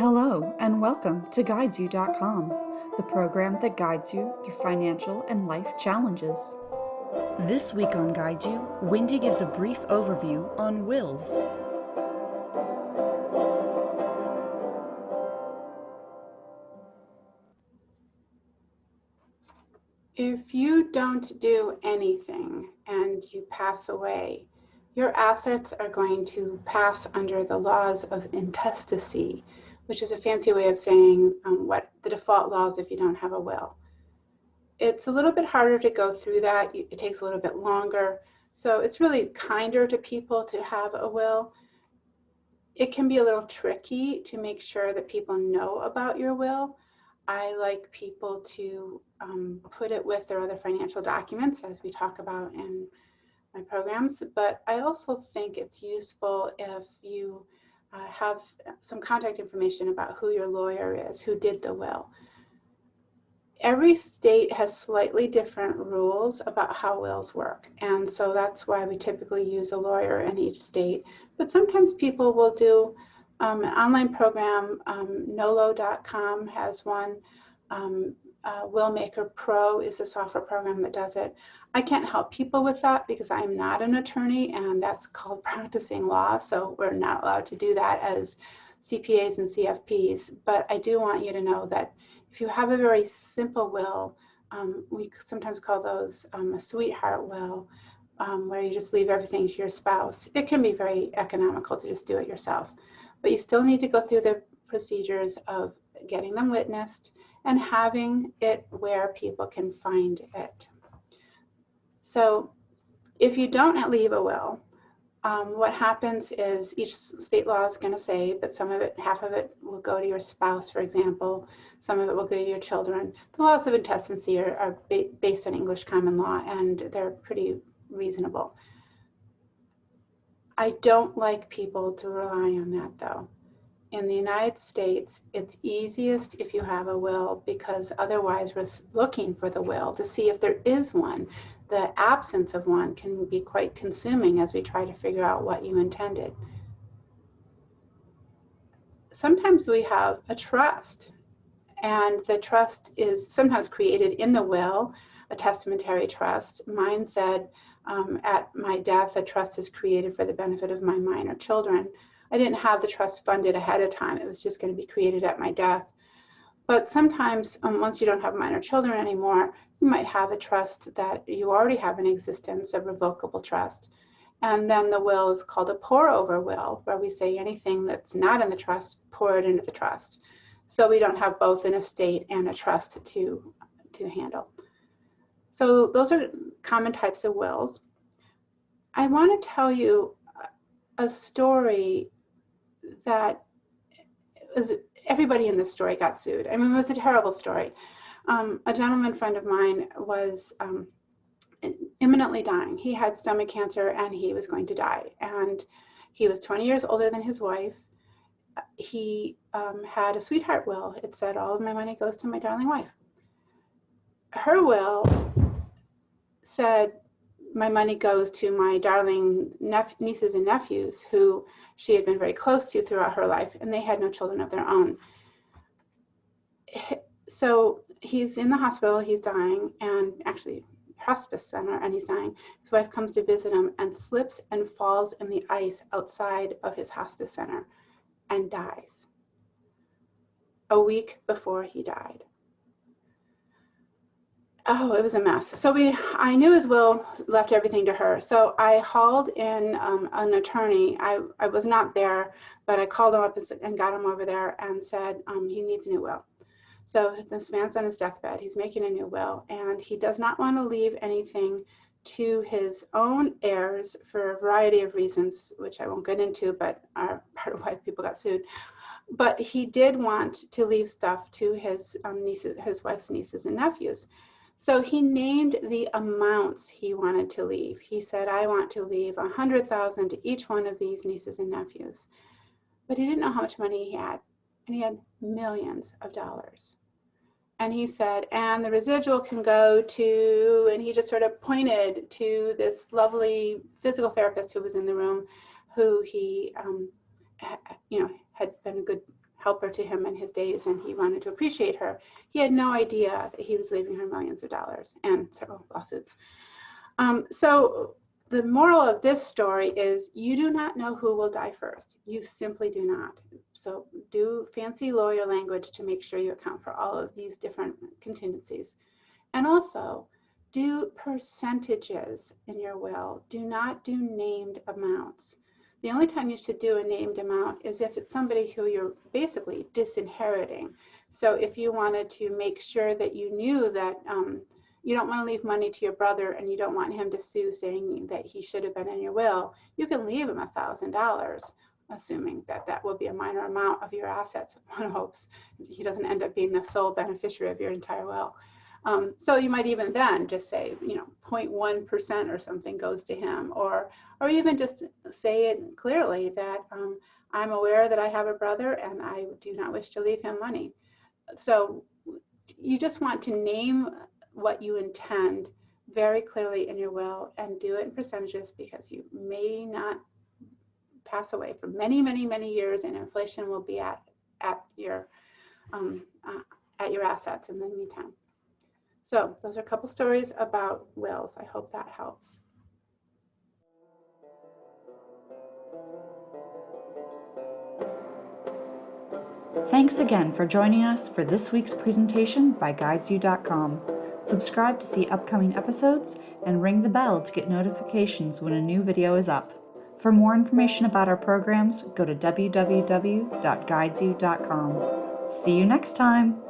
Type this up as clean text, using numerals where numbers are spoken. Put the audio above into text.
Hello, and welcome to GuidesYou.com, the program that guides you through financial and life challenges. This week on Guide You, Wendy gives a brief overview on wills. If you don't do anything and you pass away, your assets are going to pass under the laws of intestacy, which is a fancy way of saying what the default laws if you don't have a will. It's a little bit harder to go through that. It takes a little bit longer. So it's really kinder to people to have a will. It can be a little tricky to make sure that people know about your will. I like people to put it with their other financial documents, as we talk about in my programs, but I also think it's useful if you have some contact information about who your lawyer is, who did the will. Every state has slightly different rules about how wills work, and so that's why we typically use a lawyer in each state. But sometimes people will do an online program. Nolo.com has one. Willmaker Pro is a software program that does it. I can't help people with that because I'm not an attorney, and that's called practicing law, so we're not allowed to do that as CPAs and CFPs. But I do want you to know that if you have a very simple will, we sometimes call those a sweetheart will, where you just leave everything to your spouse. It can be very economical to just do it yourself, but you still need to go through the procedures of getting them witnessed and having it where people can find it. So if you don't leave a will, what happens is each state law is going to say, but some of it, half of it will go to your spouse, for example. Some of it will go to your children. The laws of intestacy are based on English common law, and they're pretty reasonable. I don't like people to rely on that, though. In the United States, it's easiest if you have a will, because otherwise we're looking for the will to see if there is one. The absence of one can be quite consuming as we try to figure out what you intended. Sometimes we have a trust, and the trust is sometimes created in the will, a testamentary trust. Mine said, at my death, a trust is created for the benefit of my minor children. I didn't have the trust funded ahead of time. It was just going to be created at my death. But sometimes, once you don't have minor children anymore, you might have a trust that you already have in existence, a revocable trust. And then the will is called a pour-over will, where we say anything that's not in the trust, pour it into the trust. So we don't have both an estate and a trust to handle. So those are common types of wills. I want to tell you a story that was, everybody in this story got sued. I mean, it was a terrible story. A gentleman friend of mine was imminently dying. He had stomach cancer and he was going to die. And he was 20 years older than his wife. He had a sweetheart will. It said, all of my money goes to my darling wife. Her will said, my money goes to my darling nieces and nephews who she had been very close to throughout her life, and they had no children of their own. So he's in the hospital, he's dying, and actually hospice center, and he's dying. His wife comes to visit him and slips and falls in the ice outside of his hospice center and dies a week before he died. Oh, it was a mess. So I knew his will left everything to her. So I hauled in an attorney. I was not there, but I called him up and got him over there and said he needs a new will. So this man's on his deathbed. He's making a new will, and he does not want to leave anything to his own heirs for a variety of reasons, which I won't get into, but are part of why people got sued. But he did want to leave stuff to his nieces, his wife's nieces and nephews. So he named the amounts he wanted to leave. He said, I want to leave $100,000 to each one of these nieces and nephews. But he didn't know how much money he had, and he had millions of dollars. And he said, and the residual can go to, and he just sort of pointed to this lovely physical therapist who was in the room, who he, had been a good helper to him in his days, and he wanted to appreciate her. He had no idea that he was leaving her millions of dollars and several lawsuits. So the moral of this story is you do not know who will die first. You simply do not. So do fancy lawyer language to make sure you account for all of these different contingencies. And also do percentages in your will. Do not do named amounts. The only time you should do a named amount is if it's somebody who you're basically disinheriting. So if you wanted to make sure that you knew that you don't want to leave money to your brother and you don't want him to sue saying that he should have been in your will, you can leave him $1,000, assuming that that will be a minor amount of your assets. One hopes he doesn't end up being the sole beneficiary of your entire will. So you might even then just say, 0.1% or something goes to him, or even just say it clearly that I'm aware that I have a brother and I do not wish to leave him money. So you just want to name what you intend very clearly in your will and do it in percentages, because you may not pass away for many, many, many years, and inflation will be at your assets in the meantime. So those are a couple stories about wills. I hope that helps. Thanks again for joining us for this week's presentation by GuidesYou.com. Subscribe to see upcoming episodes and ring the bell to get notifications when a new video is up. For more information about our programs, go to www.guidesyou.com. See you next time!